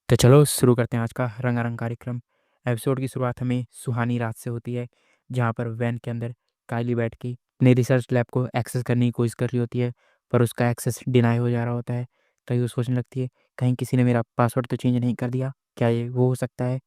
तो चलो शुरू करते हैं आज का रंगारंग कार्यक्रम। एपिसोड की शुरुआत हमें सुहानी रात से होती है, जहाँ पर वैन के अंदर कायली बैठ के अपने रिसर्च लैब को एक्सेस करने की कोशिश कर रही होती है, पर उसका एक्सेस डिनाई हो जा रहा होता है। तभी वो सोचने लगती है, कहीं किसी ने मेरा पासवर्ड तो चेंज नहीं कर दिया, क्या ये वो हो सकता है?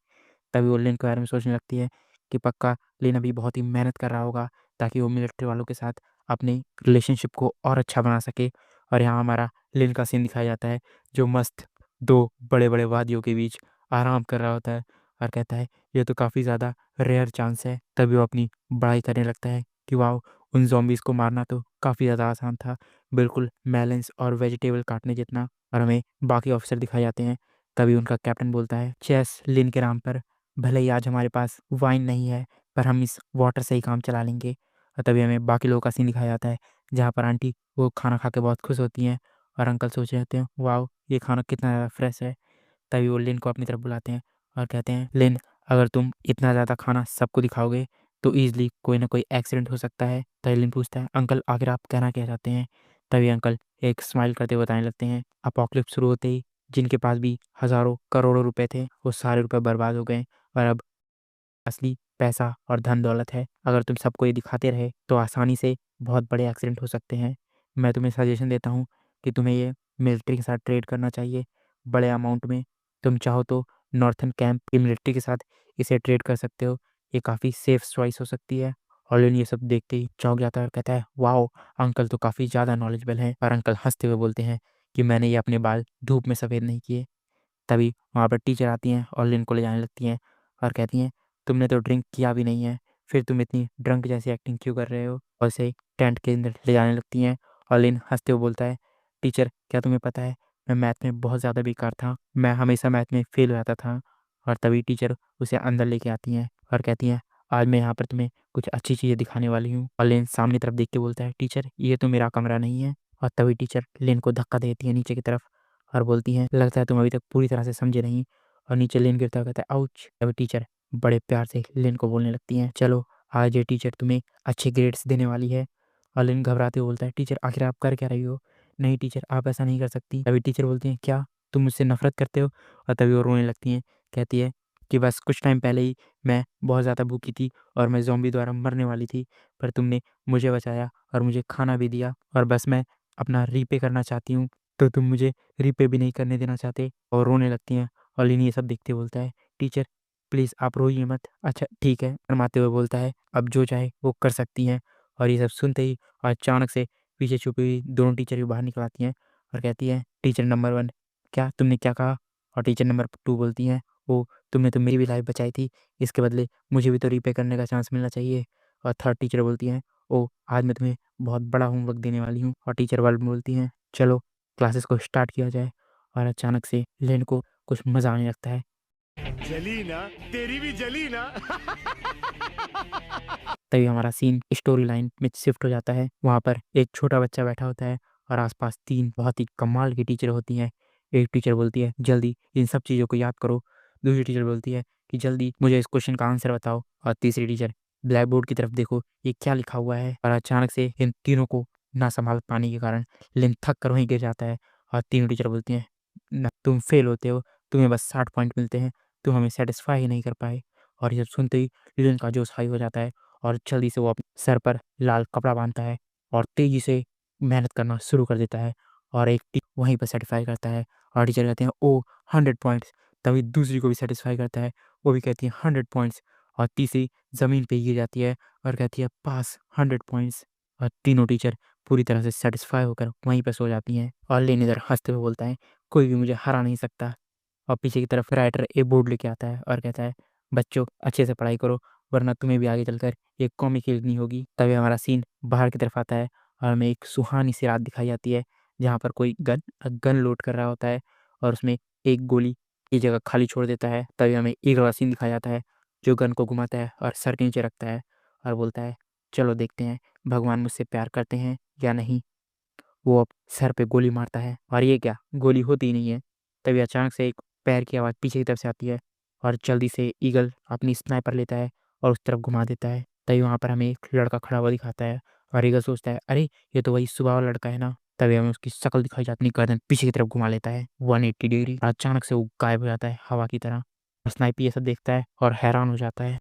तभी वो लिन के बारे में सोचने लगती है कि पक्का लिन अभी बहुत ही मेहनत कर रहा होगा ताकि वो मिलिट्री वालों के साथ अपनी रिलेशनशिप को और अच्छा बना सके। और यहाँ हमारा लिन का सीन दिखाया जाता है, जो मस्त दो बड़े बड़े वादियों के बीच आराम कर रहा होता है और कहता है ये तो काफ़ी ज़्यादा रेयर चांस है। तभी वो अपनी बड़ाई करने लगता है कि वाह, उन zombies को मारना तो काफ़ी ज़्यादा आसान था, बिल्कुल मेलन्स और वेजिटेबल काटने जितना। और हमें बाकी ऑफिसर दिखाए जाते हैं। तभी उनका कैप्टन बोलता है, चेस लिन के नाम पर भले ही आज हमारे पास वाइन नहीं है, पर हम इस वाटर से ही काम चला लेंगे। और तभी हमें बाकी लोगों का सीन दिखाया जाता है, जहाँ पर आंटी वो खाना खा के बहुत खुश होती हैं और अंकल सोच रहे होते हैं वाओ, ये खाना कितना ज़्यादा फ्रेश है। तभी वो लिन को अपनी तरफ बुलाते हैं और कहते हैं, लिन, अगर तुम इतना ज़्यादा खाना सबको दिखाओगे तो ईज़िली कोई ना कोई एक्सीडेंट हो सकता है। तभी लिन पूछता है, अंकल आखिर आप कहना क्या चाहते हैं? तभी अंकल एक स्माइल करते हुए बताने लगते हैं, अपोकलिप्स शुरू होते ही जिनके पास भी हज़ारों करोड़ों रुपए थे, वो सारे रुपए बर्बाद हो गए और अब असली पैसा और धन दौलत है। अगर तुम सबको ये दिखाते रहे तो आसानी से बहुत बड़े एक्सीडेंट हो सकते हैं। मैं तुम्हें सजेशन देता हूँ कि तुम्हें ये मिलिट्री के साथ ट्रेड करना चाहिए बड़े अमाउंट में। तुम चाहो तो नॉर्थर्न कैंप की मिलिट्री के साथ इसे ट्रेड कर सकते हो, ये काफ़ी सेफ चॉइस हो सकती है। ऑलिन ये सब देखते ही चौंक जाता है और कहता है, वाओ, अंकल तो काफ़ी ज़्यादा नॉलेजेबल हैं। और अंकल हंसते हुए बोलते हैं कि मैंने ये अपने बाल धूप में सफ़ेद नहीं किए। तभी वहाँ पर टीचर आती हैं और लिन को ले जाने लगती हैं और कहती हैं, तुमने तो ड्रिंक किया भी नहीं है, फिर तुम इतनी ड्रंक जैसी एक्टिंग क्यों कर रहे हो? और उसे टेंट के अंदर ले जाने लगती हैं और लिन हंसते हुए बोलता है, टीचर क्या तुम्हें पता है, मैं मैथ में बहुत ज़्यादा बेकार था, मैं हमेशा मैथ में फेल हो जाता था। और तभी टीचर उसे अंदर लेके आती हैं और कहती हैं, आज मैं यहाँ पर तुम्हें कुछ अच्छी चीज़ें दिखाने वाली हूँ। और लिन सामने तरफ देख के बोलता है, टीचर ये तो मेरा कमरा नहीं है। और तभी टीचर लिन को धक्का देती है नीचे की तरफ और बोलती हैं, लगता है तुम अभी तक पूरी तरह से समझे नहीं। और नीचे लेन गिरता हुआ कहता है, आउच। तभी टीचर बड़े प्यार से लेन को बोलने लगती हैं, चलो आज ये टीचर तुम्हें अच्छे ग्रेड्स देने वाली है। और लेन घबराते हुए बोलता है, टीचर आखिर आप कर क्या रही हो? नहीं टीचर, आप ऐसा नहीं कर सकती। तभी टीचर बोलती हैं, क्या तुम मुझसे नफरत करते हो? और तभी वो रोने लगती हैं, कहती है कि बस कुछ टाइम पहले ही मैं बहुत ज़्यादा भूखी थी और मैं ज़ॉम्बी द्वारा मरने वाली थी, पर तुमने मुझे बचाया और मुझे खाना भी दिया, और बस मैं अपना रीपे करना चाहती हूँ, तो तुम मुझे रीपे भी नहीं करने देना चाहते। और रोने लगती हैं। और लिन ये सब देखते बोलता है, टीचर प्लीज़ आप रोइए मत। अच्छा ठीक है, शर्माते हुए बोलता है, अब जो चाहे वो कर सकती हैं। और ये सब सुनते ही अचानक से पीछे छुपी हुई दोनों टीचर भी बाहर निकल आती हैं और कहती हैं, टीचर नंबर 1, क्या तुमने क्या कहा? और टीचर नंबर 2 बोलती हैं, ओ तुमने तो मेरी भी लाइफ बचाई थी, इसके बदले मुझे भी तो रीपे करने का चांस मिलना चाहिए। और थर्ड टीचर बोलती हैं, ओ आज मैं तुम्हें बहुत बड़ा होमवर्क देने वाली हूँ। और टीचर वाल बोलती हैं, चलो क्लासेस को स्टार्ट किया जाए। और अचानक से लेन को कुछ मज़ा आने लगता है। जली ना, तेरी भी जली ना। तभी हमारा सीन स्टोरी लाइन में शिफ्ट हो जाता है। वहाँ पर एक छोटा बच्चा बैठा होता है और आसपास 3 बहुत ही कमाल की टीचर होती हैं। एक टीचर बोलती है, जल्दी इन सब चीज़ों को याद करो। दूसरी टीचर बोलती है कि जल्दी मुझे इस क्वेश्चन का आंसर बताओ। और तीसरी टीचर, ब्लैक बोर्ड की तरफ देखो, ये क्या लिखा हुआ है? और अचानक से इन तीनों को ना संभाल पाने के कारण लिन थक कर वहीं गिर जाता है। और तीनों टीचर बोलती हैं, ना तुम फेल होते हो, तुम्हें बस 60 पॉइंट मिलते हैं, तुम हमें सेटिस्फाई ही नहीं कर पाए। और ये सब सुनते ही लिन का जोश हाई हो जाता है और जल्दी से वो अपने सर पर लाल कपड़ा बांधता है और तेज़ी से मेहनत करना शुरू कर देता है। और एक वहीं पर सेटिस्फाई करता है और टीचर कहते हैं, ओ 100 पॉइंट्स। तभी दूसरी को भी सेटिस्फाई करता है, वो भी कहती है 100 पॉइंट्स। और तीसरी ज़मीन पे गिर जाती है और कहती है, पास 100 पॉइंट्स। और तीनों टीचर पूरी तरह से सेटिस्फाई होकर वहीं पर सो जाती हैं। और लेन इधर हंसते हुए बोलता है, कोई भी मुझे हरा नहीं सकता। और पीछे की तरफ राइटर एक बोर्ड लेके आता है और कहता है, बच्चों अच्छे से पढ़ाई करो, वरना तुम्हें भी आगे चलकर एक कॉमिक लिखनी होगी। तभी हमारा सीन बाहर की तरफ आता है और हमें एक सुहानी सी रात दिखाई जाती है, जहाँ पर कोई गन लोड कर रहा होता है और उसमें एक गोली की जगह खाली छोड़ देता है। तभी हमें एक वाला सीन दिखाया जाता है, जो गन को घुमाता है और सर के नीचे रखता है और बोलता है, चलो देखते हैं भगवान मुझसे प्यार करते हैं या नहीं। वो अब सर पे गोली मारता है और ये क्या, गोली होती ही नहीं है। तभी अचानक से एक पैर की आवाज़ पीछे की तरफ से आती है और जल्दी से ईगल अपनी स्नाइपर लेता है और उस तरफ घुमा देता है। तभी वहाँ पर हमें एक लड़का खड़ा हुआ दिखाता है और ईगल सोचता है, अरे ये तो वही सुबह वाला लड़का है ना। तभी हमें उसकी शक्ल दिखाई जाती है, अपनी गर्दन पीछे की तरफ घुमा लेता है 180 डिग्री। अचानक से वो गायब हो जाता है हवा की तरह। स्नाइपी ये सब देखता है और हैरान हो जाता है।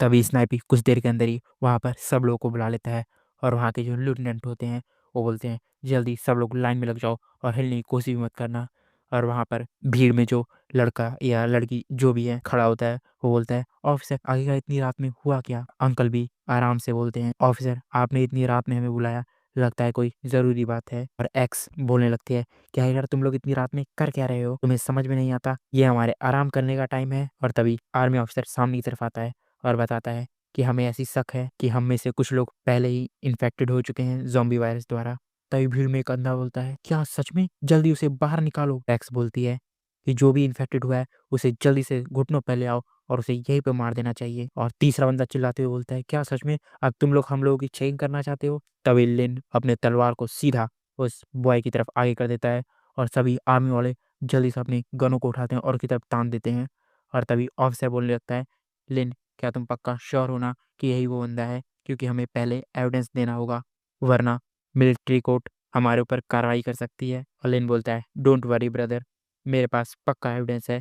तभी स्नाइपी कुछ देर के अंदर ही वहाँ पर सब लोगों को बुला लेता है और वहाँ के जो लेफ्टिनेंट होते हैं वो बोलते हैं जल्दी सब लोग लाइन में लग जाओ और हिलने की कोशिश भी मत करना। और वहाँ पर भीड़ में जो लड़का या लड़की जो भी है खड़ा होता है वो बोलता है ऑफिसर आखिरकार इतनी रात में हुआ क्या। अंकल भी आराम से बोलते हैं ऑफिसर आपने इतनी रात में हमें बुलाया, लगता है कोई ज़रूरी बात है। और एक्स बोलने लगती है क्या यार तुम लोग इतनी रात में कर क्या रहे हो, तुम्हें समझ में नहीं आता ये हमारे आराम करने का टाइम है। और तभी आर्मी ऑफिसर सामने की तरफ आता है और बताता है कि हमें ऐसी शक है कि हम में से कुछ लोग पहले ही इन्फेक्टेड हो चुके हैं ज़ॉम्बी वायरस द्वारा। तभी भीड़ में एक अंधा बोलता है क्या सच में, जल्दी उसे बाहर निकालो। एक्स बोलती है कि जो भी इन्फेक्टेड हुआ है उसे जल्दी से घुटनों पर ले आओ और उसे यहीं पे मार देना चाहिए। और तीसरा बंदा चिल्लाते हुए बोलता है क्या सच में अब तुम लोग हम लोगों की चेकिंग करना चाहते हो। तभी लिन अपने तलवार को सीधा उस बॉय की तरफ आगे कर देता है और सभी आर्मी वाले जल्दी से अपनी गनों को उठाते हैं और की तरफ तान देते हैं। और तभी ऑफिसर बोलने लगता है लिन क्या तुम पक्का श्योर हो ना कि यही वो बंदा है, क्योंकि हमें पहले एविडेंस देना होगा वरना मिलिट्री कोर्ट हमारे ऊपर कार्रवाई कर सकती है। और लिन बोलता है डोंट वरी ब्रदर, मेरे पास पक्का एविडेंस है।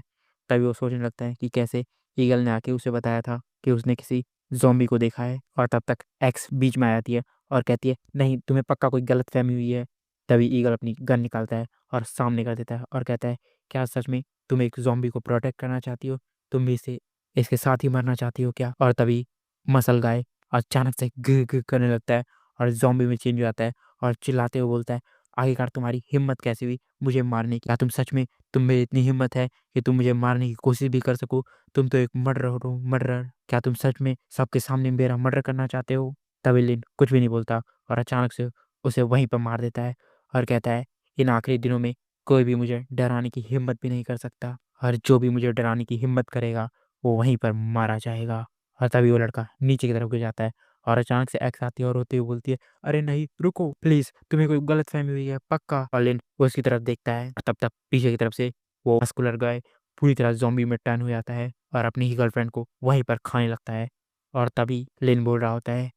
तभी वो सोचने लगता है कि कैसे ईगल ने आके उसे बताया था कि उसने किसी ज़ॉम्बी को देखा है। और तब तक एक्स बीच में आ जाती है और कहती है नहीं तुम्हें पक्का कोई गलतफहमी हुई है। तभी ईगल अपनी गन निकालता है और सामने कर देता है और कहता है क्या सच में तुम एक ज़ॉम्बी को प्रोटेक्ट करना चाहती हो, तुम भी इसे इसके साथ ही मरना चाहती हो क्या। और तभी मसल गाय अचानक से गिर गिर करने लगता है और ज़ॉम्बी में चेंज हो जाता है और चिल्लाते हुए बोलता है आखिरकार तुम्हारी हिम्मत कैसे हुई मुझे मारने की, क्या तुम सच में तुम में इतनी हिम्मत है कि तुम मुझे मारने की कोशिश भी कर सको, तुम तो एक मर्डर हो मर्डर, क्या तुम सच में सबके सामने मेरा मर्डर करना चाहते हो। तभी लिन कुछ भी नहीं बोलता और अचानक से उसे वहीं पर मार देता है और कहता है इन आखिरी दिनों में कोई भी मुझे डराने की हिम्मत भी नहीं कर सकता और जो भी मुझे डराने की हिम्मत करेगा वो वहीं पर मारा जाएगा। और तभी वो लड़का नीचे की तरफ गिर जाता है और अचानक से एक्स आती है और रोते हुए बोलती है अरे नहीं रुको प्लीज, तुम्हें कोई गलतफहमी हुई है पक्का। और लिन वो उसकी तरफ देखता है और तब तक पीछे की तरफ से वो मस्कुलर गाय पूरी तरह ज़ॉम्बी में टर्न हो जाता है और अपनी ही गर्लफ्रेंड को वहीं पर खाने लगता है। और तभी लिन बोल रहा होता है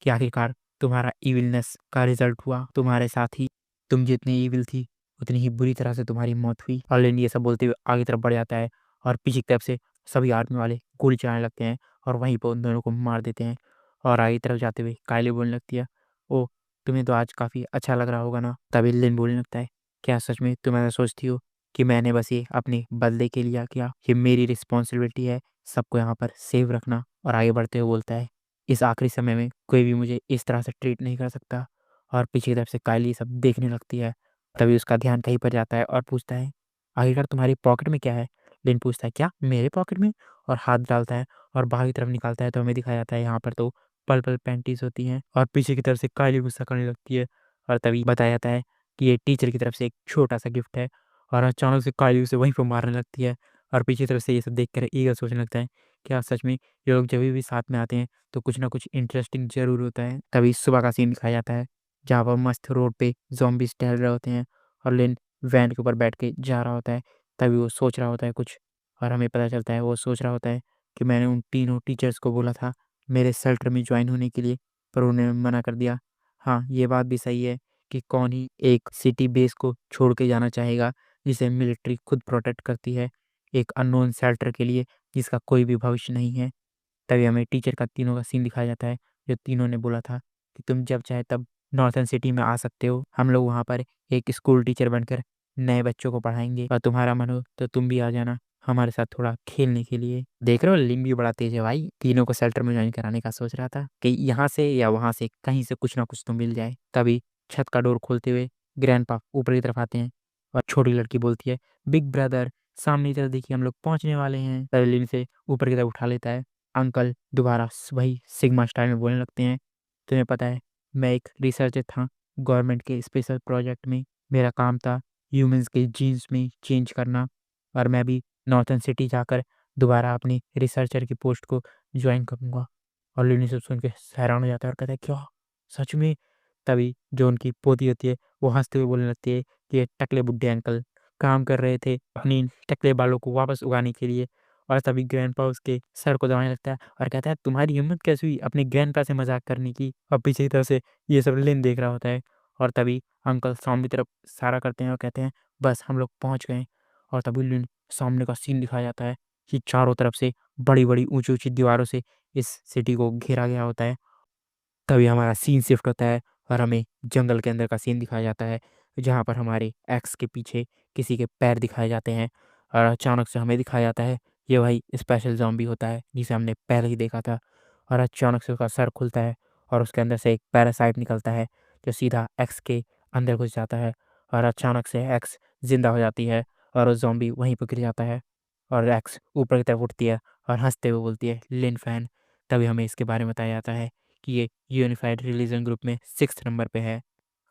कि आखिरकार तुम्हारा इविलनेस का रिजल्ट हुआ तुम्हारे साथ ही, तुम जितनी इविल थी उतनी ही बुरी तरह से तुम्हारी मौत हुई। और लिन ये सब बोलते हुए आगे तरफ बढ़ जाता है और पीछे की तरफ से सभी आर्मी वाले गोली चलाने लगते हैं और वहीं पर उन दोनों को मार देते हैं। और आगे तरफ जाते हुए कायली बोलने लगती है ओ तुम्हें तो आज काफ़ी अच्छा लग रहा होगा ना। तभी लिन बोलने लगता है क्या सच में तुम ऐसा सोचती हो कि मैंने बस ये अपने बदले के लिए किया, ये मेरी रिस्पॉन्सिबिलिटी है सबको यहाँ पर सेव रखना। और आगे बढ़ते हुए बोलता है इस आखिरी समय में कोई भी मुझे इस तरह से ट्रीट नहीं कर सकता। और पीछे की तरफ से कायली ये सब देखने लगती है। तभी उसका ध्यान कहीं पर जाता है और पूछता है आखिरकार तुम्हारी पॉकेट में क्या है। लिन पूछता है क्या मेरे पॉकेट में, और हाथ डालता है और बाहर की तरफ निकालता है तो हमें दिखाया जाता है यहाँ पर तो पर्पल पैंटीज होती हैं। और पीछे की तरफ से कायली गुस्सा करने लगती है और तभी बताया जाता है कि ये टीचर की तरफ से एक छोटा सा गिफ्ट है। और अचानक से कायली उसे वहीं पर मारने लगती है और पीछे की तरफ से ये सब देख कर ईगल सोचने लगता है क्या सच में ये लोग जब भी साथ में आते हैं तो कुछ ना कुछ इंटरेस्टिंग ज़रूर होता है। तभी सुबह का सीन दिखाया जाता है जहाँ पर मस्त रोड पे ज़ॉम्बीज़ टहल रहे होते हैं और लिन वैन के ऊपर बैठ के जा रहा होता है। तभी वो सोच रहा होता है कुछ और हमें पता चलता है वो सोच रहा होता है कि मैंने उन तीनों टीचर्स को बोला था मेरे शेल्टर में जॉइन होने के लिए पर उन्होंने मना कर दिया। हाँ, ये बात भी सही है कि कौन ही एक सिटी बेस को छोड़ के जाना चाहेगा जिसे मिलिट्री खुद प्रोटेक्ट करती है, एक अननोन शेल्टर के लिए जिसका कोई भी भविष्य नहीं है। तभी हमें टीचर का तीनों का सीन दिखाया जाता है जो तीनों ने बोला था कि तुम जब चाहे तब नॉर्थन सिटी में आ सकते हो, हम लोग वहाँ पर एक स्कूल टीचर बनकर नए बच्चों को पढ़ाएंगे और तुम्हारा मन हो तो तुम भी आ जाना हमारे साथ थोड़ा खेलने के लिए। देख रहे हो लिन भी बड़ा तेज है भाई, तीनों को शेल्टर में ज्वाइन कराने का सोच रहा था कि यहाँ से या वहाँ से कहीं से कुछ ना कुछ तो मिल जाए। तभी छत का डोर खोलते हुए ग्रैंडपा ऊपर की तरफ आते हैं और छोटी लड़की बोलती है बिग ब्रदर सामने की तरफ देखिए हम लोग पहुंचने वाले हैं। तभी लिन से ऊपर की तरफ उठा लेता है। अंकल दोबारा वही सिग्मा स्टाइल में बोलने लगते हैं तुम्हें पता है मैं एक रिसर्चर था गवर्नमेंट के स्पेशल प्रोजेक्ट में, मेरा काम था ह्यूमंस के जीन्स में चेंज करना और मैं भी नॉर्थन सिटी जाकर दोबारा अपनी रिसर्चर की पोस्ट को ज्वाइन करूँगा। और लिनी सब सुन के हैरान हो जाता है और कहता है क्या सच में। तभी जो उनकी पोती होती है वो हंसते हुए बोलने लगती है कि ये टकले बुड्ढे अंकल काम कर रहे थे अपनी टकले बालों को वापस उगाने के लिए। और तभी ग्रैंडपा उसके सर को दबाने लगता है और कहता है तुम्हारी हिम्मत कैसे हुई अपने ग्रैंडपा से मजाक करने की। और पीछे की तरफ से ये सब लिन देख रहा होता है और तभी अंकल सामने तरफ इशारा करते हैं और कहते हैं, बस हम लोग पहुँच गए। और तभी लिन सामने का सीन दिखाया जाता है कि चारों तरफ से बड़ी-बड़ी, ऊँची-ऊँची दीवारों से इस सिटी को घेरा गया होता है। तभी हमारा सीन शिफ्ट होता है और हमें जंगल के अंदर का सीन दिखाया जाता है, जहाँ पर हमारे एक्स के पीछे किसी के पैर दिखाए जाते हैं और अचानक से हमें दिखाया जाता है, ये वही स्पेशल ज़ॉम्बी होता है, जिसे हमने पहले ही देखा था। और अचानक से उसका सर खुलता है और उसके अंदर से एक पैरासाइट निकलता है, जो सीधा एक्स के अंदर घुस जाता है और अचानक से एक्स ज़िंदा हो जाती है और वो ज़ॉम्बी वहीं पे गिर जाता है और एक्स ऊपर की तरफ उठती है और हँसते हुए बोलती है, लिन फैन। तभी हमें इसके बारे में बताया जाता है कि ये यूनिफाइड रिलीजन ग्रुप में 6th नंबर पे है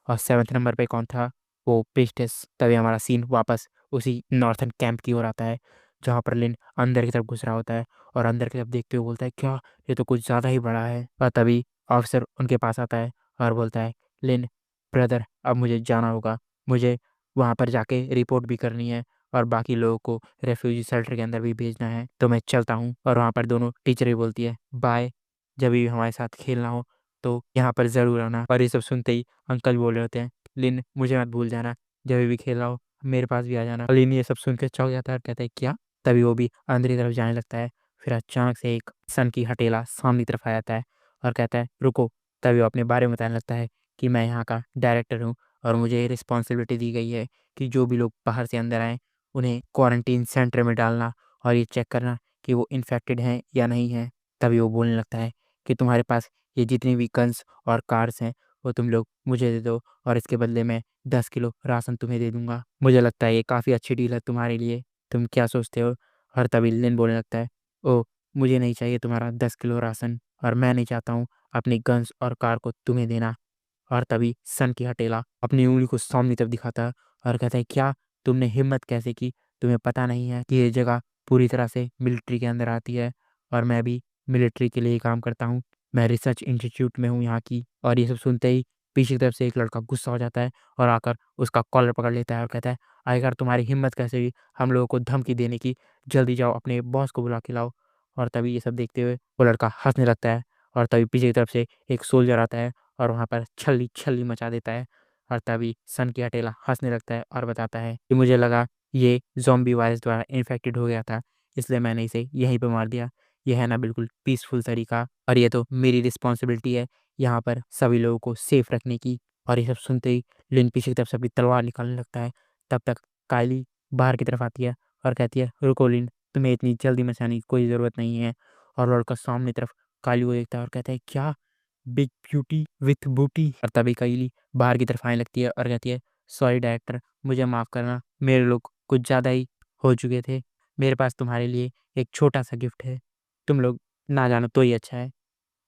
और 7th नंबर पे कौन था? वो प्रीस्टेस। तभी हमारा सीन वापस उसी नॉर्थर्न कैंप की ओर आता है, जहाँ पर लिन अंदर की तरफ घुस रहा होता है और अंदर की तरफ देखते हुए बोलता है, क्या? ये तो कुछ ज़्यादा ही बड़ा है। और तभी ऑफिसर उनके पास आता है और बोलता है, लिन ब्रदर, अब मुझे जाना होगा। मुझे वहाँ पर जाके रिपोर्ट भी करनी है और बाकी लोगों को रेफ्यूजी शेल्टर के अंदर भी भेजना है, तो मैं चलता हूँ। और वहाँ पर दोनों टीचर भी बोलती है, बाय। जब भी हमारे साथ खेलना हो तो यहाँ पर ज़रूर आना। और ये सब सुनते ही अंकल बोल रहे होते हैं, लिन मुझे मत भूल जाना, जब भी खेल रहा हो मेरे पास भी आ जाना। और लिन ये सब सुन के चौंक जाता है और कहता है, क्या? तभी वो भी अंदर की तरफ जाने लगता है। फिर अचानक से एक सन की हथेला सामने की तरफ आ जाता है और कहता है, रुको। तभी वो अपने बारे में बताने लगता है कि मैं यहाँ का डायरेक्टर हूँ और मुझे ये रिस्पॉन्सिबिलिटी दी गई है कि जो भी लोग बाहर से अंदर आएँ, उन्हें क्वारंटीन सेंटर में डालना और ये चेक करना कि वो इन्फेक्टेड हैं या नहीं हैं। तभी वो बोलने लगता है कि तुम्हारे पास ये जितनी भी गन्स और कार्स हैं, वो तुम लोग मुझे दे दो और इसके बदले मैं 10 किलो राशन तुम्हें दे दूँगा। मुझे लगता है ये काफ़ी अच्छी डील है तुम्हारे लिए। तुम क्या सोचते हो? और तभी लिन बोलने लगता है, ओह! मुझे नहीं चाहिए तुम्हारा 10 किलो राशन और मैं नहीं चाहता हूँ अपनी गन्स और कार को तुम्हें देना। और तभी सन की हथेला अपनी उँगली को सामने तरफ दिखाता है और कहता है, क्या? तुमने हिम्मत कैसे की? तुम्हें पता नहीं है कि ये जगह पूरी तरह से मिलिट्री के अंदर आती है और मैं भी मिलिट्री के लिए ही काम करता हूँ। मैं रिसर्च इंस्टीट्यूट में हूँ यहाँ की। और ये सब सुनते ही पीछे की तरफ से एक लड़का गुस्सा हो जाता है और आकर उसका कॉलर पकड़ लेता है और कहता है, अगर तुम्हारी हिम्मत कैसे हुई हम लोगों को धमकी देने की? जल्दी जाओ अपने बॉस को बुला के लाओ। और तभी ये सब देखते हुए वो लड़का हँसने लगता है और तभी पीछे की तरफ से एक सोल्जर आता है और वहाँ पर छल्ली मचा देता है। और तभी सन की हथेला हँसने लगता है और बताता है कि मुझे लगा ये ज़ॉम्बी वायरस द्वारा इन्फेक्टेड हो गया था, इसलिए मैंने इसे यहीं पे मार दिया। ये है ना बिल्कुल पीसफुल तरीका और ये तो मेरी रिस्पॉन्सिबिलिटी है यहाँ पर सभी लोगों को सेफ रखने की। और ये सब सुनते ही लिन पीछे की तरफ से अपनी तलवार निकालने लगता है। तब तक कायली बाहर की तरफ आती है और कहती है, रुको लिन, तुम्हें इतनी जल्दी मचाने की कोई ज़रूरत नहीं है। और लड़का सामने तरफ कायली को देखता है और कहता है, क्या? बिग ब्यूटी विथ बूटी। और तभी कायली बाहर की तरफ आने लगती है और कहती है, सॉरी डायरेक्टर, मुझे माफ़ करना, मेरे लोग कुछ ज़्यादा ही हो चुके थे। मेरे पास तुम्हारे लिए एक छोटा-सा गिफ्ट है। तुम लोग ना जानो तो ही अच्छा है।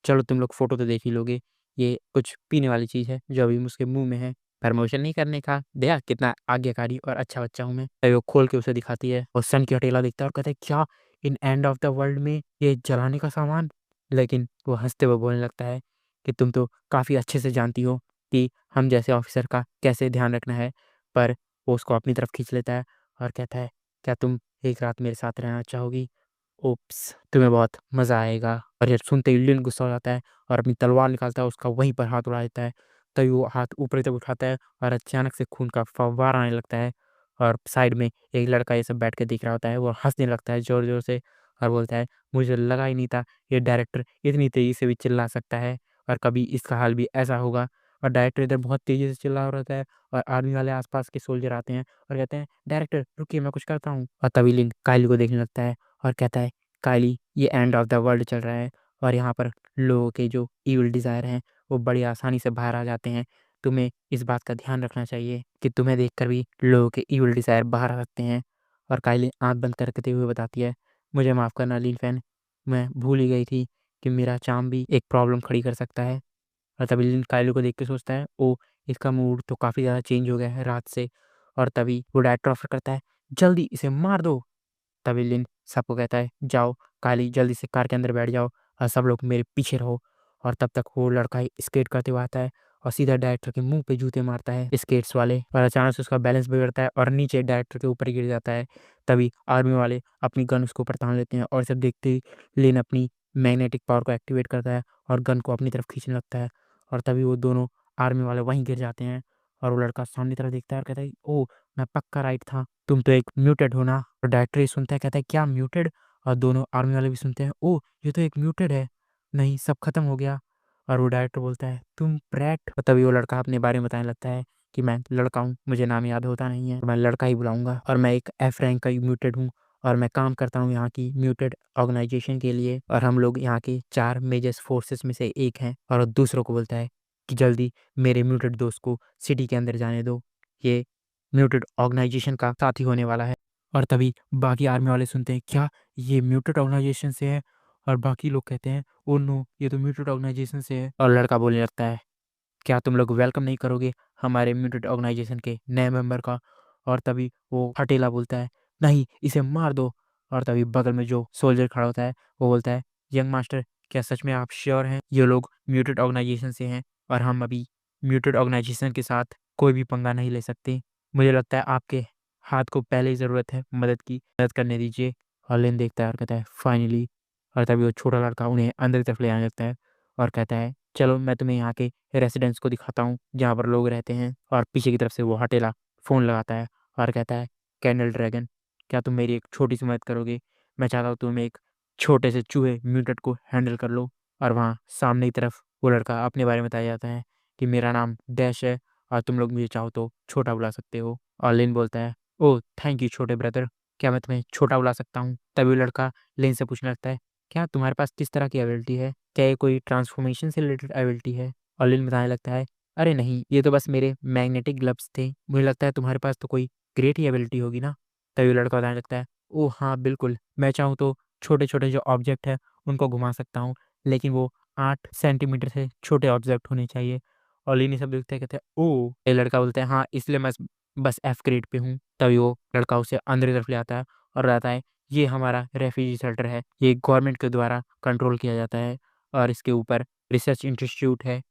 चलो तुम लोग फ़ोटो तो देख ही लोगे। ये कुछ पीने वाली चीज़ है जो अभी उसके मुँह में है। प्रमोशन नहीं करने का, देखा कितना आज्ञाकारी और अच्छा बच्चा हूँ मैं। तभी वो खोल के उसे दिखाती है और सन की हथेला देखता है और कहता है, क्या? In end of the world में ये जलाने का सामान? लेकिन वो हँसते हुए बोलने लगता है कि तुम तो काफ़ी अच्छे से जानती हो कि हम जैसे ऑफ़िसर का कैसे ध्यान रखना है। पर वो उसको अपनी तरफ खींच लेता है और कहता है, क्या तुम एक रात मेरे साथ रहना चाहोगी? ओप्स! तुम्हें बहुत मज़ा आएगा। और ये सुनते ही लिन गुस्सा हो जाता है और अपनी तलवार निकालता है, उसका वहीं पर हाथ उड़ा देता है। तभी वो हाथ ऊपर की तरफ उठाता है और अचानक से खून का फव्वारा आने लगता है और साइड में एक लड़का ये सब बैठ के देख रहा होता है, वो हँसने लगता है ज़ोर-ज़ोर से और बोलता है, मुझे लगा ही नहीं था ये डायरेक्टर इतनी तेज़ी से भी चिल्ला सकता है और कभी इसका हाल भी ऐसा होगा। और डायरेक्टर इधर बहुत तेज़ी से चिल्ला रहा रहता है और आर्मी वाले आस-पास के सोल्जर आते हैं और कहते हैं, डायरेक्टर रुकिए, मैं कुछ करता हूँ। और तभी लिन कायली को देखने लगता है और कहता है, कायली, ये एंड ऑफ द वर्ल्ड चल रहा है और यहाँ पर लोगों के जो इविल डिज़ायर हैं, वो बड़ी आसानी से बाहर आ जाते हैं। तुम्हें इस बात का ध्यान रखना चाहिए कि तुम्हें देखकर भी लोगों के इविल डिज़ायर बाहर आ सकते हैं। और कायली आँख बंद करते हुए बताती है, मुझे माफ़ करना लिन फैन, मैं भूल ही गई थी कि मेरा चार्म भी एक प्रॉब्लम खड़ी कर सकता है। और तभी लिन कायली को देख के सोचता है, ओह! इसका मूड तो काफ़ी ज़्यादा चेंज हो गया है रात से। और तभी वो डायरेक्टर ऑफ़र करता है, जल्दी इसे मार दो। तभी लिन सबको कहता है, जाओ काली, जल्दी से कार के अंदर बैठ जाओ और सब लोग मेरे पीछे रहो। और तब तक वो लड़का स्केट करते हुए आता है और सीधा डायरेक्टर के मुंह पे जूते मारता है स्केट्स वाले और अचानक से उसका बैलेंस बिगड़ता है और नीचे डायरेक्टर के ऊपर गिर जाता है। तभी आर्मी वाले अपनी गन उसके ऊपर तान लेते हैं और सब देखते ही लिन अपनी मैग्नेटिक पावर को एक्टिवेट करता है और गन को अपनी तरफ खींचने लगता है। और तभी वो दोनों आर्मी वाले वहीं गिर जाते हैं। और वो लड़का सामने तरफ देखता है और कहता है, ओह मैं पक्का राइट था, तुम तो एक म्यूटेड हो ना। और डायरेक्टर ये सुनता है, कहता है क्या म्यूटेड? और दोनों आर्मी वाले भी सुनते हैं, ओह ये तो एक म्यूटेड है, नहीं सब खत्म हो गया। और वो डायरेक्टर बोलता है तुम प्रैट। और तभी वो लड़का अपने बारे में बताने लगता है कि मैं लड़का हूँ, मुझे नाम याद होता नहीं है, तो मैं लड़का ही बुलाऊंगा, और मैं एक एफ रैंक का म्यूटेड हूँ, और मैं काम करता हूँ यहाँ की म्यूटेड ऑर्गेनाइजेशन के लिए, और हम लोग यहाँ के 4 मेजर फोर्सेस में से एक हैं। और दूसरों को बोलता है कि जल्दी मेरे म्यूटेड दोस्त को सिटी के अंदर जाने दो, ये म्यूटेड ऑर्गेनाइजेशन का साथी होने वाला है। और तभी बाकी आर्मी वाले सुनते हैं, क्या ये म्यूटेड ऑर्गेनाइजेशन से है? और बाकी लोग कहते हैं, ओ नो ये तो म्यूटेड ऑर्गेनाइजेशन से है। और लड़का बोलने लगता है, क्या तुम लोग वेलकम नहीं करोगे हमारे म्यूटेड ऑर्गेनाइजेशन के नए मेंबर का? और तभी वो हटेला बोलता है, नहीं इसे मार दो। और तभी बगल में जो सोल्जर खड़ा होता है वो बोलता है, यंग मास्टर क्या सच में आप श्योर हैं ये लोग म्यूटेड ऑर्गेनाइजेशन से हैं, और हम अभी म्यूटेड ऑर्गेनाइजेशन के साथ कोई भी पंगा नहीं ले सकते? मुझे लगता है आपके हाथ को पहले ही ज़रूरत है मदद की, मदद करने दीजिए। और लेन देखता है और कहता है फाइनली। और तभी वो छोटा लड़का उन्हें अंदर की तरफ ले आने लगता है और कहता है, चलो मैं तुम्हें यहाँ के रेसिडेंस को दिखाता हूँ जहाँ पर लोग रहते हैं। और पीछे की तरफ से वो हटेला फ़ोन लगाता है और कहता है, कैंडल ड्रैगन क्या तुम मेरी एक छोटी सी मदद करोगे? मैं चाहता हूँ तुम एक छोटे से चूहे म्यूटेट को हैंडल कर लो। और वहाँ सामने की तरफ वो लड़का अपने बारे में बताया जाता है कि मेरा नाम डैश है और तुम लोग मुझे चाहो तो छोटा बुला सकते हो। और लिन बोलता है, ओह थैंक यू छोटे ब्रदर, क्या मैं तुम्हें छोटा बुला सकता हूँ? तभी वो लड़का लिन से पूछने लगता है, क्या तुम्हारे पास किस तरह की एबिलिटी है? क्या ये कोई ट्रांसफॉर्मेशन से रिलेटेड एबिलिटी है? और लिन बताने लगता है, अरे नहीं ये तो बस मेरे मैग्नेटिक ग्लव्स थे, मुझे लगता है तुम्हारे पास तो कोई ग्रेट ही एबिलिटी होगी ना। तभी वो लड़का बताने लगता है, ओह हाँ बिल्कुल, मैं चाहूँ तो छोटे छोटे जो ऑब्जेक्ट है उनको घुमा सकता हूँ, लेकिन वो 8 सेंटीमीटर से छोटे ऑब्जेक्ट होने चाहिए। और लिन ये सब देखते हैं, कहते हैं ओह। ये लड़का बोलता है, हाँ इसलिए मैं बस एफ ग्रेड पे हूँ। तभी वो लड़का उसे अंदर की तरफ ले आता है और बताता है, ये हमारा रेफ्यूजी शेल्टर है, ये गवर्नमेंट के द्वारा कंट्रोल किया जाता है, और इसके ऊपर रिसर्च इंस्टीट्यूट है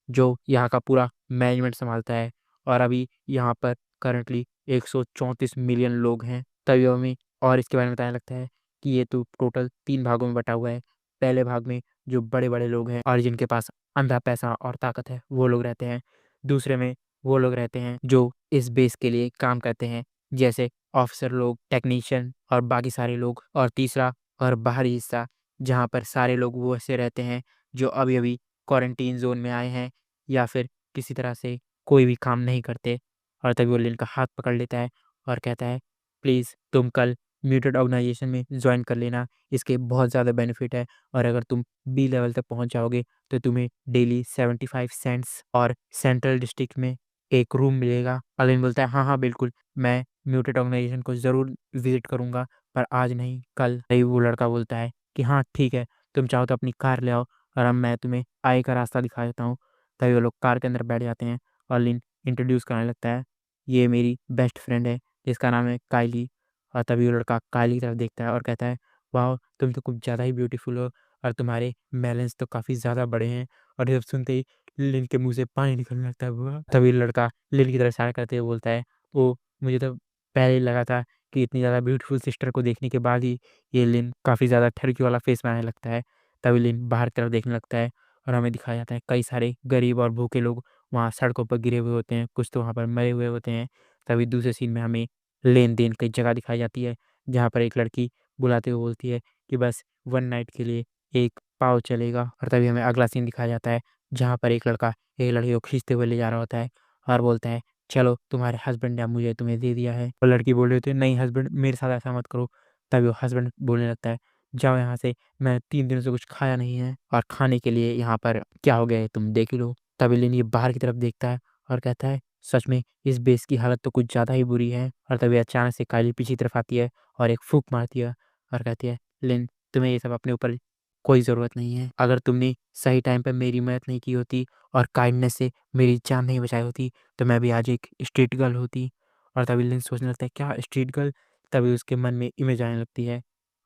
जो यहाँ का पूरा मैनेजमेंट संभालता है। और अभी यहाँ पर करंटली 134 मिलियन लोग हैं। तभी वो हमें और इसके बारे में बताने लगता है कि ये तो टोटल 3 भागों में बटा हुआ है। पहले भाग में जो बड़े-बड़े लोग हैं और जिनके पास अंधा पैसा और ताकत है वो लोग रहते हैं। दूसरे में वो लोग रहते हैं जो इस बेस के लिए काम करते हैं, जैसे ऑफ़िसर लोग, टेक्नीशियन और बाकी सारे लोग। और तीसरा और बाहरी हिस्सा जहाँ पर सारे लोग वो ऐसे रहते हैं जो अभी-अभी क्वारंटीन ज़ोन में आए हैं या फिर किसी तरह से कोई भी काम नहीं करते। और तभी वो लिन का हाथ पकड़ लेता है और कहता है, प्लीज़ तुम कल म्यूटेड ऑर्गेनाइजेशन में जॉइन कर लेना, इसके बहुत ज़्यादा बेनिफिट है, और अगर तुम बी लेवल तक पहुँच जाओगे तो तुम्हें डेली 75 सेंट्स और सेंट्रल डिस्ट्रिक्ट में एक रूम मिलेगा। अलिन बोलता है, हाँ हाँ बिल्कुल, मैं म्यूटेड ऑर्गेनाइजेशन को ज़रूर विजिट करूँगा, पर आज नहीं कल। तभी वो लड़का बोलता है कि हाँ ठीक है, तुम चाहो तो अपनी कार ले आओ और अब मैं तुम्हें आगे का रास्ता दिखा देता हूँ। तभी वो लोग कार के अंदर बैठ जाते हैं और लिन इंट्रोड्यूस कराने लगता है, ये मेरी बेस्ट फ्रेंड है जिसका नाम है काइली। और तभी वो लड़का काइली की तरफ देखता है और कहता है, वाओ तुम तो कुछ ज़्यादा ही ब्यूटीफुल हो और तुम्हारे मेलन्स तो काफ़ी ज़्यादा बड़े हैं। और ये सब सुनते ही लिन के मुँह से पानी निकलने लगता है। वाह! तभी लड़का लिन की तरफ इशारा करते हुए बोलता है, ओह! मुझे तो पहले ही लगा था कि इतनी ज़्यादा ब्यूटीफुल सिस्टर को देखने के बाद ही ये लिन काफ़ी ज़्यादा ठरकी वाला फेस बनाने लगता है। तभी लिन बाहर की तरफ देखने लगता है और हमें दिखाया जाता है कई सारे गरीब और भूखे लोग वहाँ सड़कों पर गिरे हुए होते हैं, कुछ तो वहाँ पर मरे हुए होते हैं। तभी दूसरे सीन में हमें लेन-देन की जगह दिखाई जाती है, जहाँ पर एक लड़की बुलाते हुए बोलती है कि बस 1 नाइट के लिए 1 पाव चलेगा। और तभी हमें अगला सीन दिखाया जाता है, जहाँ पर एक लड़का एक लड़की को खींचते हुए ले जा रहा होता है और बोलता है, चलो तुम्हारे हस्बैंड ने मुझे तुम्हें दे दिया है। वो लड़की बोल रही होती है, नहीं हस्बैंड मेरे साथ ऐसा मत करो। तभी वो हस्बैंड बोलने लगता है, जाओ यहाँ से, मैं 3 दिनों से कुछ खाया नहीं है और खाने के लिए यहाँ पर क्या हो गया है तुम देख ही लो। तभी लिन ये बाहर की तरफ देखता है और कहता है, सच में इस बेस की हालत तो कुछ ज़्यादा ही बुरी है। और तभी अचानक से काइली पीछे की तरफ आती है और एक फूँक मारती है और कहती है, लिन तुम्हें ये सब अपने ऊपर कोई ज़रूरत नहीं है। अगर तुमने सही टाइम पे मेरी मदद नहीं की होती और काइंडनेस से मेरी जान नहीं बचाई होती, तो मैं भी आज एक स्ट्रीट गर्ल होती। और तभी लिन सोचने लगता है, क्या स्ट्रीट गर्ल? तभी उसके मन में इमेज आने लगती है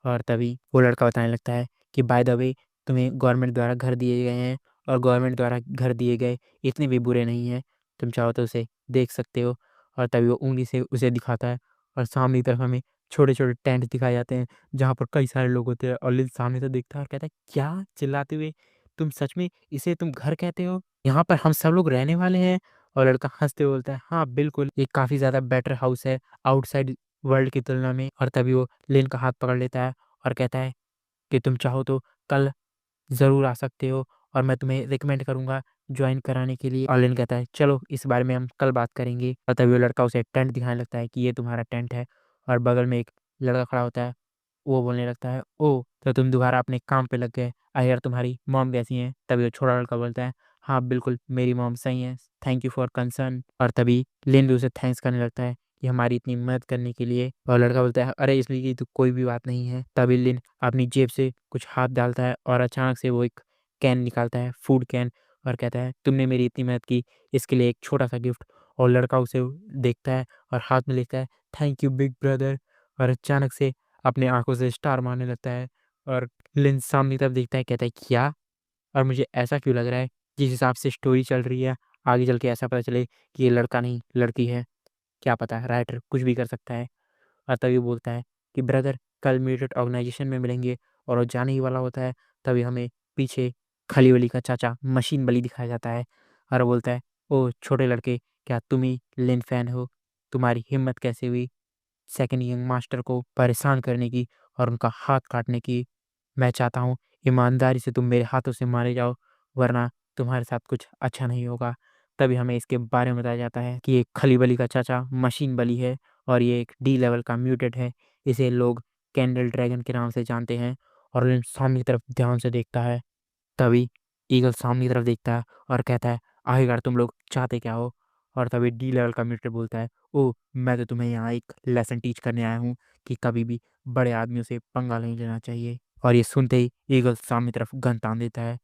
और तभी वो लड़का बताने लगता है कि बाय द वे तुम्हें गवर्नमेंट द्वारा घर दिए गए हैं और गवर्नमेंट द्वारा घर दिए गए इतने भी बुरे नहीं हैं, तुम चाहो तो उसे देख सकते हो। और तभी वो उँगली से उसे दिखाता है और सामने की तरफ हमें छोटे-छोटे टेंट दिखाए जाते हैं, जहाँ पर कई सारे लोग होते हैं और लिन सामने से देखता है और कहता है, क्या? चिल्लाते हुए तुम सच में इसे तुम घर कहते हो? यहाँ पर हम सब लोग रहने वाले हैं? और लड़का हँसते हुए बोलता है, हाँ, बिल्कुल, ये काफ़ी ज़्यादा बेटर हाउस है आउटसाइड वर्ल्ड की तुलना में। और तभी वो लिन का हाथ पकड़ लेता है और कहता है कि तुम चाहो तो कल ज़रूर आ सकते हो और मैं तुम्हें रिकमेंड करूँगा जॉइन कराने के लिए। और लिन कहता है, चलो इस बारे में हम कल बात करेंगे। और तभी वो लड़का उसे टेंट दिखाने लगता है कि ये तुम्हारा टेंट है। और बगल में एक लड़का खड़ा होता है, वो बोलने लगता है, ओह! तो तुम दोबारा अपने काम पे लग गए। आई हेयर तुम्हारी मॉम कैसी हैं? तभी वो छोटा लड़का बोलता है, हाँ, बिल्कुल मेरी मॉम सही है, थैंक यू फॉर कंसर्न। और तभी लिन भी उसे थैंक्स करने लगता है कि हमारी इतनी मदद करने के लिए। और लड़का बोलता है, अरे इसमें की तो कोई भी बात नहीं है। तभी लिन अपनी जेब से कुछ हाथ डालता है और अचानक से वो एक कैन निकालता है, फूड कैन, और कहता है, तुमने मेरी इतनी मदद की, इसके लिए एक छोटा-सा गिफ्ट। और लड़का उसे देखता है और हाथ में लेता है, थैंक यू बिग ब्रदर। और अचानक से अपनी आँखों से स्टार मारने लगता है और लिन सामने की तरफ देखता है, कहता है, क्या? और मुझे ऐसा क्यों लग रहा है, जिस हिसाब से स्टोरी चल रही है, आगे चल के ऐसा पता चले कि ये लड़का नहीं, लड़की है। क्या पता, राइटर कुछ भी कर सकता है। और तभी वो बोलता है कि ब्रदर, कल म्यूटेट ऑर्गेनाइजेशन में मिलेंगे। और वो जाने ही वाला होता है, तभी हमें पीछे खली-वली का चाचा मशीन बली दिखाया जाता है। और वो बोलता है, ओह! छोटे लड़के, क्या तुम ही लिन फैन हो? तुम्हारी हिम्मत कैसे हुई सेकंड यंग मास्टर को परेशान करने की और उनका हाथ काटने की? मैं चाहता हूँ ईमानदारी से तुम मेरे हाथों से मारे जाओ, वरना तुम्हारे साथ कुछ अच्छा नहीं होगा। तभी हमें इसके बारे में बताया जाता है कि ये खली-बली का चाचा मशीन बली है और ये एक डी लेवल का म्यूटेंट है। इसे लोग कैंडल ड्रैगन के नाम से जानते हैं। और लिन सामने की तरफ ध्यान से देखता है। तभी ईगल सामने की तरफ देखता है और कहता है, आखिरकार तुम लोग चाहते क्या हो? और तभी डी लेवल का म्यूटेंट बोलता है, ओह! मैं तो तुम्हें यहाँ एक लेसन टीच करने आया हूँ कि कभी भी बड़े आदमियों से पंगा नहीं लेना चाहिए। और ये सुनते ही ईगल सामने तरफ गन तान देता है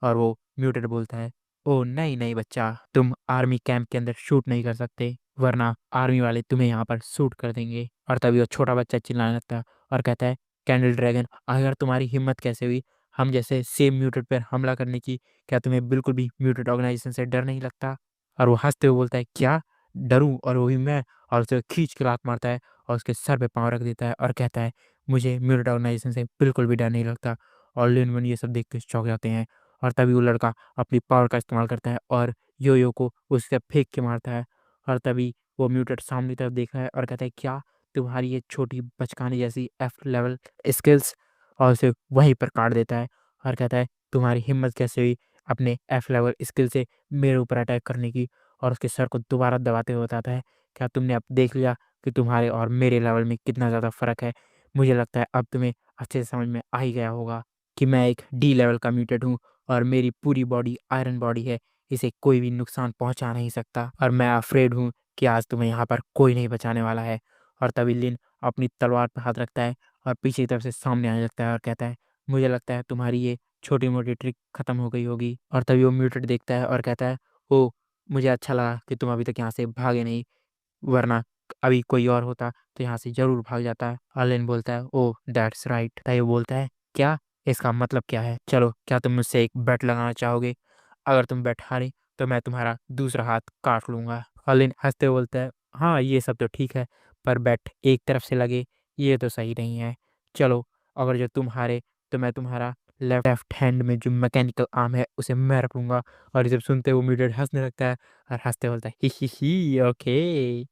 और वो म्यूटेंट बोलता है, ओह! नहीं, नहीं बच्चा, तुम आर्मी कैंप के अंदर शूट नहीं कर सकते, वरना आर्मी वाले तुम्हें यहाँ पर शूट कर देंगे। और तभी वो छोटा बच्चा चिल्लाने लगता है और कहता है, कैंडल ड्रैगन, आखिर तुम्हारी हिम्मत कैसे हुई हम जैसे सेम म्यूटेंट पर हमला करने की? क्या तुम्हें बिल्कुल भी म्यूटेंट ऑर्गेनाइजेशन से डर नहीं लगता? और वो हँसते हुए बोलता है, क्या? डरूँ? और वो भी मैं? और उसे खींच के लात मारता है और उसके सर पे पाँव रख देता है और कहता है, मुझे म्यूटेंट ऑर्गेनाइजेशन से बिल्कुल भी डर नहीं लगता। और लिन-वन ये सब देख के चौंक जाते हैं। और तभी वो लड़का अपनी पावर का इस्तेमाल करता है और यो-यो को उससे फेंक के मारता है। और तभी वो म्यूटेंट सामने की तरफ देखता है और कहता है, क्या तुम्हारी ये छोटी बचकाने जैसी एफ लेवल स्किल्स? और उसे वहीं पर काट देता है और कहता है, तुम्हारी हिम्मत कैसे हुई अपने एफ लेवल स्किल से मेरे ऊपर अटैक करने की? और उसके सर को दोबारा दबाते हुए बताता है, क्या तुमने अब देख लिया कि तुम्हारे और मेरे लेवल में कितना ज़्यादा फ़र्क है? मुझे लगता है अब तुम्हें अच्छे से समझ में आ ही गया होगा कि मैं एक डी लेवल का म्यूटेंट हूँ और मेरी पूरी बॉडी आयरन बॉडी है, इसे कोई भी नुकसान पहुँचा नहीं सकता और मैं अफ़्रेड हूँ कि आज तुम्हें यहाँ पर कोई नहीं बचाने वाला है। और तभी लिन अपनी तलवार पे हाथ रखता है और पीछे की तरफ से सामने आने लगता है और कहता है, मुझे लगता है तुम्हारी ये छोटी-मोटी ट्रिक खत्म हो गई होगी। और तभी वो म्यूटेंट देखता है और कहता है, ओह! मुझे अच्छा लगा कि तुम अभी तक यहाँ से भागे नहीं, वरना अभी कोई और होता तो यहाँ से ज़रूर भाग जाता। ऑलिन बोलता है, ओह! That's right. तभी वो बोलता है, क्या? इसका मतलब क्या है? चलो, क्या तुम मुझसे एक बेट लगाना चाहोगे? अगर तुम बेट हारे तो मैं तुम्हारा दूसरा हाथ काट लूँगा। ऑलिन हँसते हुए बोलता है, हाँ, ये सब तो ठीक है, पर बेट एक तरफ से लगे ये तो सही नहीं है। चलो, अगर जो तुम हारे तो मैं तुम्हारा लेफ्ट हैंड में जो मैकेनिकल आर्म है उसे मैं रखूँगा। और ये सब सुनते हुए म्यूटेंट हँसने लगता है और हँसते बोलता है, ही, ही, ओके।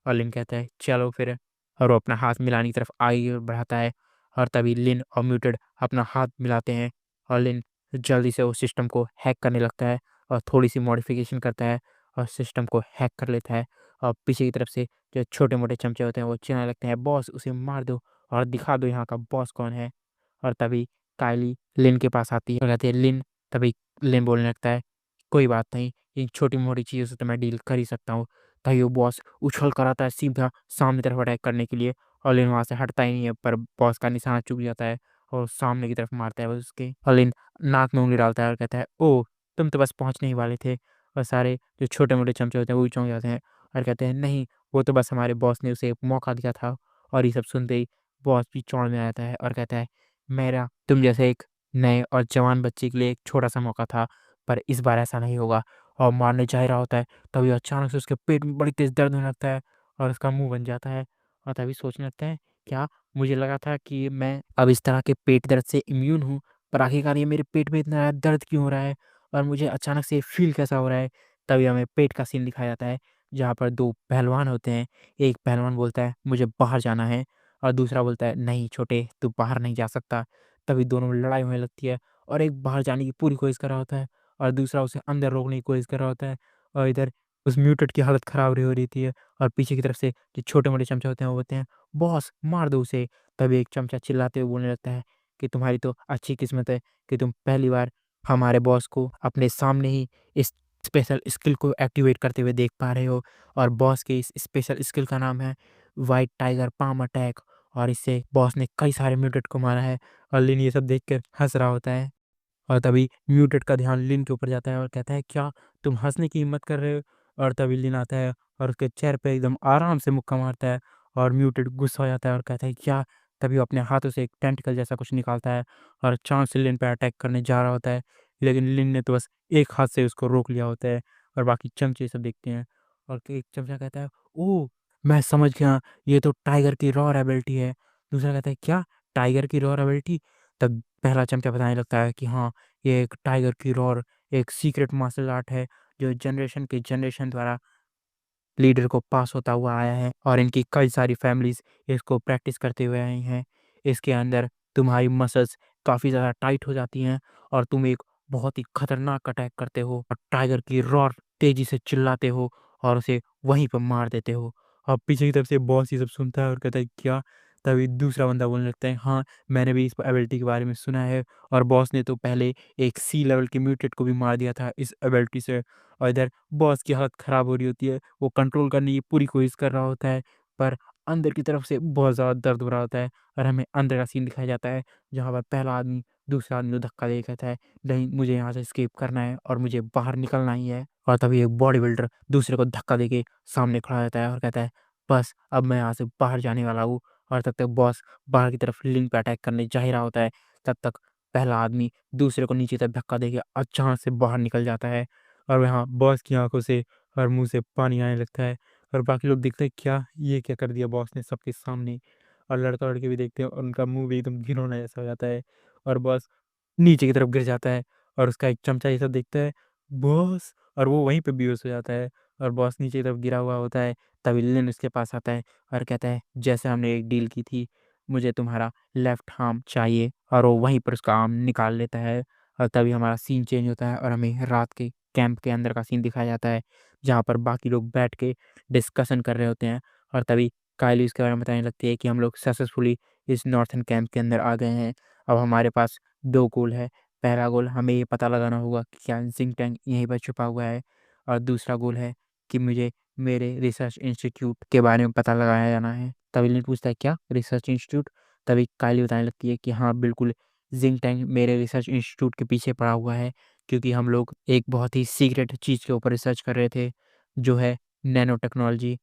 और लिन कहता है, चलो फिर। और वो अपना हाथ मिलाने की तरफ आगे बढ़ाता है और तभी लिन और म्यूटेंट अपना हाथ मिलाते हैं और लिन जल्दी से उस सिस्टम को हैक करने लगता है और थोड़ी-सी मॉडिफ़िकेशन करता है और सिस्टम को हैक कर लेता है। और पीछे की तरफ से जो छोटे-मोटे चमचे होते हैं वो चिल्लाने लगते हैं, बॉस उसे मार दो और दिखा दो यहाँ का बॉस कौन है। और तभी कायली लिन के पास आती है और कहती है, लिन। तभी लिन बोलने लगता है, कोई बात नहीं, इन छोटी-मोटी चीज़ों से तो मैं डील कर ही सकता हूँ। तभी वो बॉस उछल कर आता है सीधा सामने तरफ अटैक करने के लिए और लिन वहाँ से हटता ही नहीं है, पर बॉस का निशाना चूक जाता है और सामने की तरफ मारता है वो उसके। और लिन नाक में उँगली डालता है और कहता है, ओह! तुम तो बस पहुँचने ही वाले थे। और सारे जो छोटे-मोटे चमचे होते हैं वो भी चौंक जाते हैं और कहते हैं, नहीं, वो तो बस हमारे बॉस ने उसे एक मौका दिया था। और ये सब सुनते ही बॉस भी चौड़ में आ जाता है और कहता है, मेरा तुम जैसे एक नए और जवान बच्चे के लिए एक छोटा-सा मौका था, पर इस बार ऐसा नहीं होगा। और मारने जा ही रहा होता है, तभी अचानक से उसके पेट में बड़ी तेज़ दर्द होने लगता है और उसका मुँह बन जाता है। और तभी सोचने लगता है, क्या मुझे लगा था कि मैं अब इस तरह के पेट दर्द से इम्यून हूँ, पर आखिरकार ये मेरे पेट में इतना ज़्यादा दर्द क्यों हो रहा है और मुझे अचानक से फ़ील कैसा हो रहा है? तभी हमें पेट का सीन दिखाया जाता है, जहाँ पर 2 पहलवान होते हैं। एक पहलवान बोलता है, "मुझे बाहर जाना है" और दूसरा बोलता है, "नहीं छोटे, तू बाहर नहीं जा सकता।" तभी दोनों में लड़ाई होने लगती है और एक बाहर जाने की पूरी कोशिश कर रहा होता है और दूसरा उसे अंदर रोकने की कोशिश कर रहा होता है और इधर उस म्यूटेंट की हालत ख़राब हो रही होती है और पीछे की तरफ से जो छोटे-मोटे चमचे होते हैं, वो बोलते हैं, "बॉस, मार दो उसे।" तभी एक चमचा चिल्लाते हुए बोलने लगता है कि तुम्हारी तो अच्छी किस्मत है कि तुम पहली बार हमारे बॉस को अपने सामने ही इस स्पेशल स्किल को एक्टिवेट करते हुए देख पा रहे हो और बॉस के इस स्पेशल स्किल का नाम है व्हाइट टाइगर पाम अटैक और इससे बॉस ने कई सारे म्यूटेंट को मारा है और लिन ये सब देख कर हंस रहा होता है और तभी म्यूटेंट का ध्यान लिन के ऊपर जाता है और कहता है, क्या तुम हंसने की हिम्मत कर रहे हो? और तभी लिन आता है और उसके चेहरे पे एकदम आराम से मुक्का मारता है और म्यूटेंट गुस्सा हो जाता है और कहता है, क्या? तभी वो अपने हाथों से एक टेंटिकल जैसा कुछ निकालता है और अचानक से लिन पे अटैक करने जा रहा होता है, लेकिन लिन ने तो बस एक हाथ से उसको रोक लिया होता है और बाकी चमचे सब देखते हैं और एक चमचा कहता है, ओह! मैं समझ गया, ये तो टाइगर की रॉ एबिलिटी है। दूसरा कहता है, क्या? टाइगर की रॉ एबिलिटी? तब पहला चमचा बताने लगता है कि हाँ, ये एक टाइगर की रॉर एक सीक्रेट मार्शल आर्ट है, जो जनरेशन के जनरेशन द्वारा लीडर को पास होता हुआ आया है और इनकी कई सारी फैमिलीज़ इसको प्रैक्टिस करते हुए आई हैं। इसके अंदर तुम्हारी मसल्स काफ़ी ज़्यादा टाइट हो जाती हैं और तुम एक बहुत ही खतरनाक अटैक करते हो और टाइगर की रॉर तेज़ी से चिल्लाते हो और उसे वहीं पे मार देते हो। और पीछे की तरफ से बॉस ये सब सुनता है और कहता है, क्या? तभी दूसरा बंदा बोलने लगता है, हाँ, मैंने भी इस एबिलिटी के बारे में सुना है और बॉस ने तो पहले एक सी लेवल के म्यूटेंट को भी मार दिया था इस एबिलिटी से। और इधर बॉस की हालत ख़राब हो रही होती है। वो कंट्रोल करने की पूरी कोशिश कर रहा होता है, पर अंदर की तरफ से बहुत ज़्यादा दर्द हो रहा होता है और हमें अंदर का सीन दिखाया जाता है, जहाँ पर पहला आदमी दूसरा आदमी को धक्का देके कहता है, "नहीं, मुझे यहाँ से एस्केप करना है और मुझे बाहर निकलना ही है।" और तभी एक बॉडी बिल्डर दूसरे को धक्का देके सामने खड़ा रहता है और कहता है, "बस, अब मैं यहाँ से बाहर जाने वाला हूँ।" और तब तक बॉस बाहर की तरफ लिंक पे अटैक करने जा ही रहा होता है, तब तक पहला आदमी दूसरे को नीचे तरफ धक्का देके अचानक से बाहर निकल जाता है और वहाँ बॉस की आँखों से और मुँह से पानी आने लगता है और बाकी लोग देखते हैं, क्या ये क्या कर दिया बॉस ने सबके सामने? और लड़का-लड़की भी देखते हैं और उनका मुँह भी एकदम घिनौना जैसा हो जाता है और बॉस नीचे की तरफ गिर जाता है और उसका एक चमचा ये सब देखता है, बॉस! और वो वहीं पे बेहोश हो जाता है और बॉस नीचे की तरफ गिरा हुआ होता है। तभी लिन उसके पास आता है और कहता है, जैसे हमने एक डील की थी, मुझे तुम्हारा लेफ्ट आर्म चाहिए और वो वहीं पर उसका आर्म निकाल लेता है और तभी हमारा सीन चेंज होता है और हमें रात के कैंप के अंदर का सीन दिखाया जाता है, जहाँ पर बाकी लोग बैठ के डिस्कशन कर रहे होते हैं और तभी कायली इसके बारे में बताने लगती है कि हम लोग सक्सेसफुली इस नॉर्थर्न कैंप के अंदर आ गए हैं। अब हमारे पास 2 गोल है। पहला गोल हमें ये पता लगाना होगा कि क्या ज़िंक टैंक यहीं पर छुपा हुआ है और दूसरा गोल है कि मुझे मेरे रिसर्च इंस्टीट्यूट के बारे में पता लगाया जाना है। तभी लिन पूछता है, क्या रिसर्च इंस्टीट्यूट? तभी कायली बताने लगती है कि हाँ, बिल्कुल, ज़िंक टैंक मेरे रिसर्च इंस्टीट्यूट के पीछे पड़ा हुआ है, क्योंकि हम लोग एक बहुत ही सीक्रेट चीज़ के ऊपर रिसर्च कर रहे थे, जो है नैनो टेक्नोलॉजी।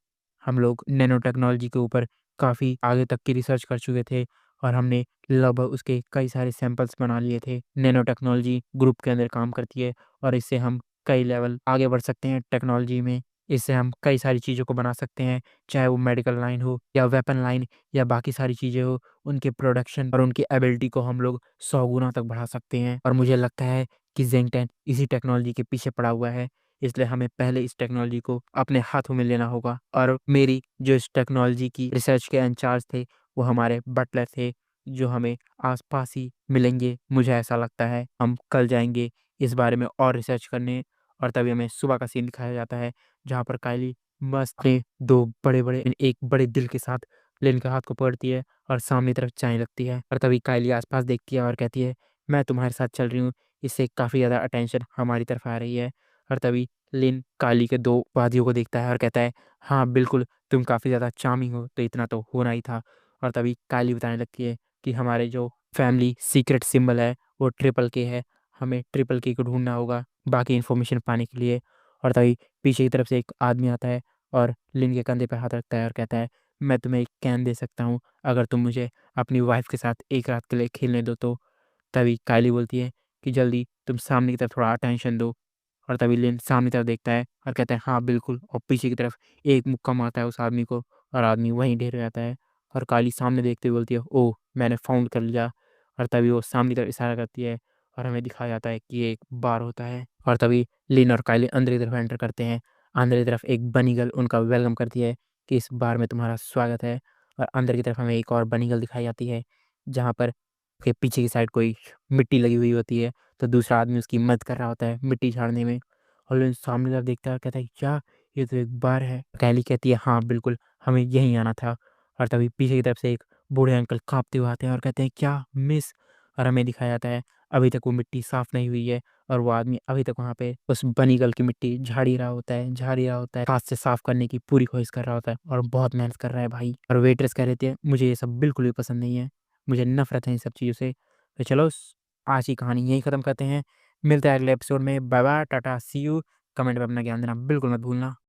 हम लोग नैनो टेक्नोलॉजी के ऊपर काफ़ी आगे तक की रिसर्च कर चुके थे और हमने लगभग उसके कई सारे सैंपल्स बना लिए थे। नैनो टेक्नोलॉजी ग्रुप के अंदर काम करती है और इससे हम कई लेवल आगे बढ़ सकते हैं टेक्नोलॉजी में। इससे हम कई सारी चीज़ों को बना सकते हैं, चाहे वो मेडिकल लाइन हो या वेपन लाइन या बाकी सारी चीज़ें हो, उनके प्रोडक्शन और उनकी एबिलिटी को हम लोग 100 गुना तक बढ़ा सकते हैं। और मुझे लगता है कि ज़ेंग-10 इसी टेक्नोलॉजी के पीछे पड़ा हुआ है, इसलिए हमें पहले इस टेक्नोलॉजी को अपने हाथों में लेना होगा। और मेरी जो इस टेक्नोलॉजी की रिसर्च के इंचार्ज थे, वो हमारे बटलर थे, जो हमें आस-पास ही मिलेंगे, मुझे ऐसा लगता है। हम कल जाएँगे इस बारे में और रिसर्च करने और तभी हमें सुबह का सीन दिखाया जाता है, जहाँ पर कायली मस्त अपने 2 बड़े-बड़े एक बड़े दिल के साथ लिन के हाथ को पकड़ती है और सामने तरफ जाने लगती है और तभी कायली आस-पास देखती है और कहती है, मैं तुम्हारे साथ चल रही हूँ। इससे काफ़ी ज़्यादा अटेंशन हमारी तरफ आ रही है और तभी लिन कायली के 2 वादियों को देखता है और कहता है, हाँ, बिल्कुल, तुम काफ़ी ज़्यादा चार्मिंग हो, तो इतना तो होना ही था। और तभी कायली बताने लगती है कि हमारे जो फैमिली सीक्रेट सिंबल है, वो ट्रिपल के है। हमें ट्रिपल के को ढूँढना होगा बाकी इन्फॉर्मेशन पाने के लिए। और तभी पीछे की तरफ से एक आदमी आता है और लिन के कंधे पे हाथ रखता है और कहता है, मैं तुम्हें एक कैन दे सकता हूँ, अगर तुम मुझे अपनी वाइफ़ के साथ एक रात के लिए खेलने दो तो। तभी कायली बोलती है कि जल्दी तुम सामने की तरफ थोड़ा अटेंशन दो और तभी लिन सामने की तरफ देखता है और कहता है, हाँ, बिल्कुल, और पीछे की तरफ एक मुक्का मारता है उस आदमी को और आदमी वहीं ढेर हो जाता है और कायली सामने देखते हुए बोलती है, ओह! मैंने फाउंड कर लिया और तभी वो सामने की तरफ इशारा करती है और हमें दिखाया जाता है कि ये एक बार होता है। और तभी लिन और काइली अंदर की तरफ एंटर करते हैं। अंदर की तरफ एक बनी गर्ल उनका वेलकम करती है कि इस बार में तुम्हारा स्वागत है। और अंदर की तरफ हमें एक और बनी गर्ल दिखाई जाती है, जहाँ पर के पीछे की साइड कोई मिट्टी लगी हुई होती है, तो दूसरा आदमी उसकी मदद कर रहा होता है मिट्टी झाड़ने में। और लिन सामने की तरफ देखता है और कहता है, क्या ये तो एक बार है। काइली कहती है, हाँ बिल्कुल, हमें यहीं आना था। और तभी पीछे की तरफ से एक बूढ़े अंकल काँपते हुए आते हैं और कहते हैं, क्या मिस? और हमें दिखाया जाता है अभी तक वो मिट्टी साफ नहीं हुई है और वो आदमी अभी तक वहाँ पे उस बनी गर्ल की मिट्टी झाड़ ही रहा होता है, हाथ से साफ करने की पूरी कोशिश कर रहा होता है और बहुत मेहनत कर रहा है भाई। और वेट्रेस कह रही थी, मुझे ये सब बिल्कुल भी पसंद नहीं है, मुझे नफ़रत है इन सब चीज़ों से। तो चलो आज की कहानी यहीं ख़त्म करते हैं। मिलते हैं अगले एपिसोड में। Bye bye, tata, see you. Comment में अपना ज्ञान देना बिल्कुल मत भूलना।